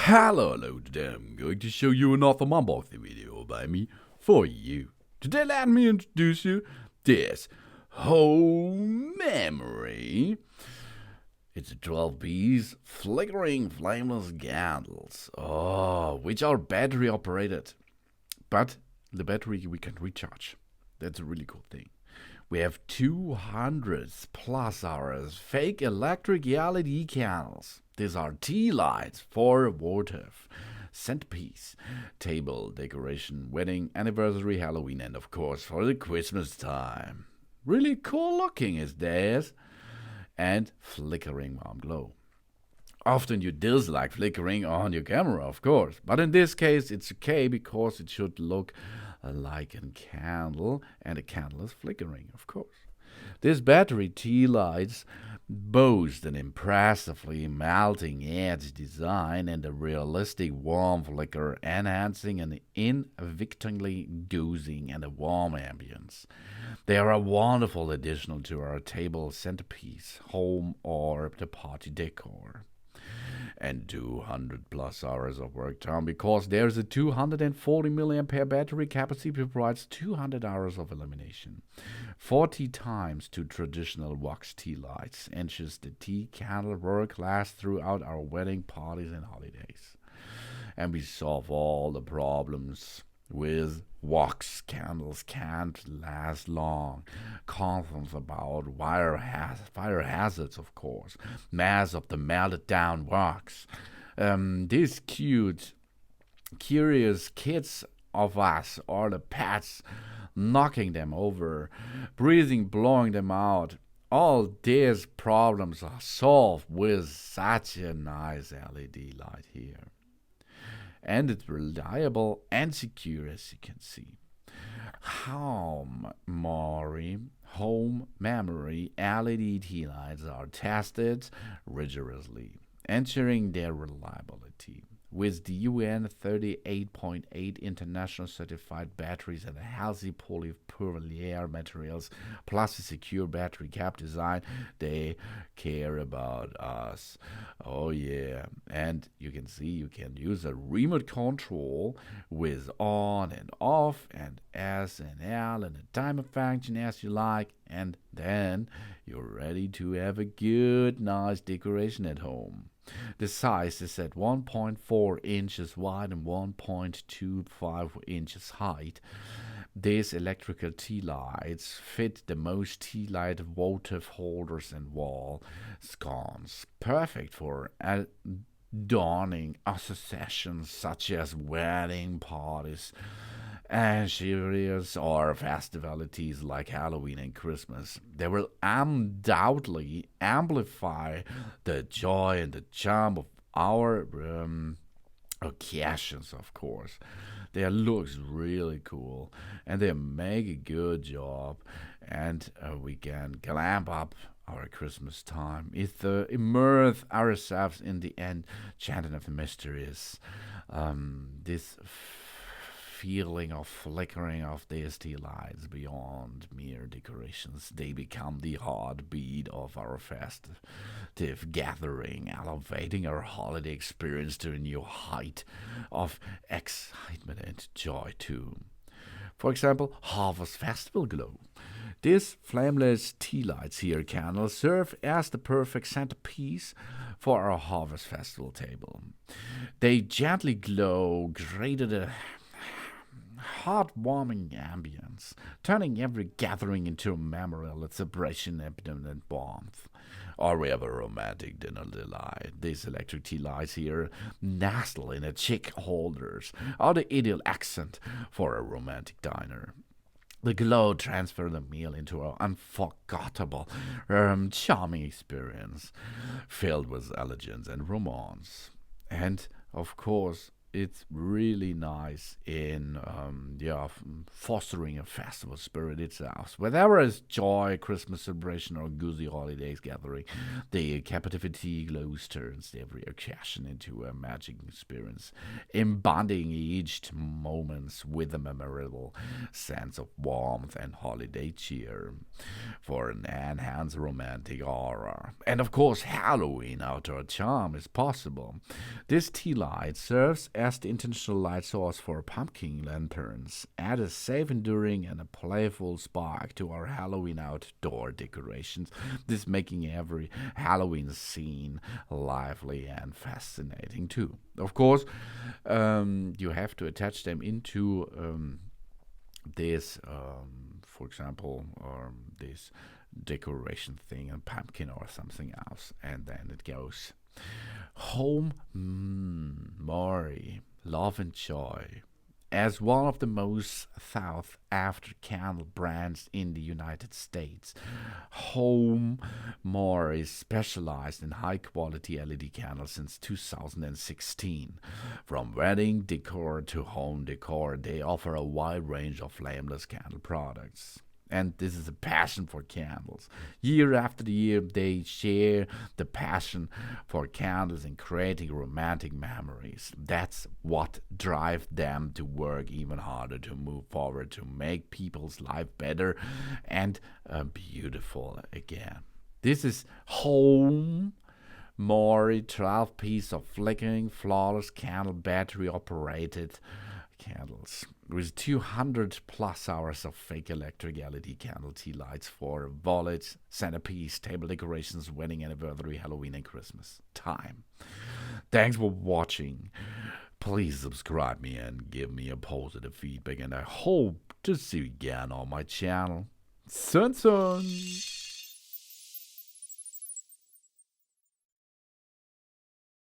Hello today I'm going to show you another unboxing video by me for you. Today let me introduce you this Homemory. It's a 12-piece flickering flameless candles, which are battery operated, but the battery we can recharge. That's a really cool thing. We have 200 plus hours fake electric LED candles. These are TeaLights for Votive, Centerpiece, table decoration, wedding, anniversary, Halloween, and of course for the Christmas time. Really cool looking is this. And flickering warm glow. Often you dislike flickering on your camera, of course, but in this case it's okay because it should look like a candle, and a candle is flickering, of course. This battery TeaLights boast an impressively melting edge design and a realistic warm flicker, enhancing an invitingly dozing and a warm ambience. They are a wonderful addition to our table centerpiece, home, or the party decor. And 200 plus hours of work time because there's a 240 milliampere battery capacity provides 200 hours of illumination. 40 times to traditional wax tea lights ensures the tea candle work lasts throughout our wedding parties and holidays. And we solve all the problems with wax candles can't last long. Concerns about fire hazards, of course. Mass of the melted down wax. These curious kids of us or the pets knocking them over, breathing, blowing them out. All these problems are solved with such a nice LED light here. And it's reliable and secure, as you can see. Homemory LED tea lights are tested rigorously, ensuring their reliability. With the UN 38.8 international certified batteries and a healthy polypropylene materials, plus a secure battery cap design, they care about us. Oh yeah, and you can see you can use a remote control with on and off and S and L and a timer function as you like, and then you're ready to have a good, nice decoration at home. The size is at 1.4 inches wide and 1.25 inches height. These electrical tea lights fit the most tea light votive holders and wall sconces, perfect for adorning associations such as wedding parties, anniversaries, or festivities like Halloween and Christmas. They will undoubtedly amplify the joy and the charm of our occasions, of course. They looks really cool, and they make a good job, and we can glam up our Christmas time. Immerse ourselves in the enchanting of the mysteries. This feeling of flickering of these tea lights beyond mere decorations. They become the heartbeat of our festive gathering, elevating our holiday experience to a new height of excitement and joy too. For example, Harvest Festival Glow. These flameless tea lights here candles serve as the perfect centerpiece for our Harvest Festival table. They gently glow, created a heartwarming ambience, turning every gathering into a memorial celebration of and warmth. Or we have a romantic dinner delight. These electric tea lights here nestle in a chic holders are the ideal accent for a romantic diner. The glow transfers the meal into an unforgettable, charming experience filled with elegance and romance. And, of course, it's really nice in fostering a festival spirit itself. Whether it's joy, Christmas celebration, or goosey holidays gathering, the captivity glows turns every occasion into a magic experience, embodying each moment with a memorable sense of warmth and holiday cheer for an enhanced romantic aura. And of course, Halloween outdoor charm is possible. This tea light serves as the intentional light source for pumpkin lanterns, add a safe, enduring, and a playful spark to our Halloween outdoor decorations, this making every Halloween scene lively and fascinating too. Of course, you have to attach them into this, for example, this decoration thing, a pumpkin or something else, and then it goes. Homemory, love and joy. As one of the most sought after candle brands in the United States, Homemory is specialized in high quality LED candles since 2016. From wedding decor to home decor, they offer a wide range of flameless candle products. And this is a passion for candles. Year after year, they share the passion for candles and creating romantic memories. That's what drives them to work even harder to move forward, to make people's life better and beautiful again. This is Homemory 12 piece of flickering, flawless candle, battery operated candles with 200 plus hours of fake electric LED candle tea lights for Votive, Centerpiece, table decorations, wedding, anniversary, Halloween, and Christmas time. Thanks for watching. Please subscribe me and give me a positive feedback, and I hope to see you again on my channel. Soon.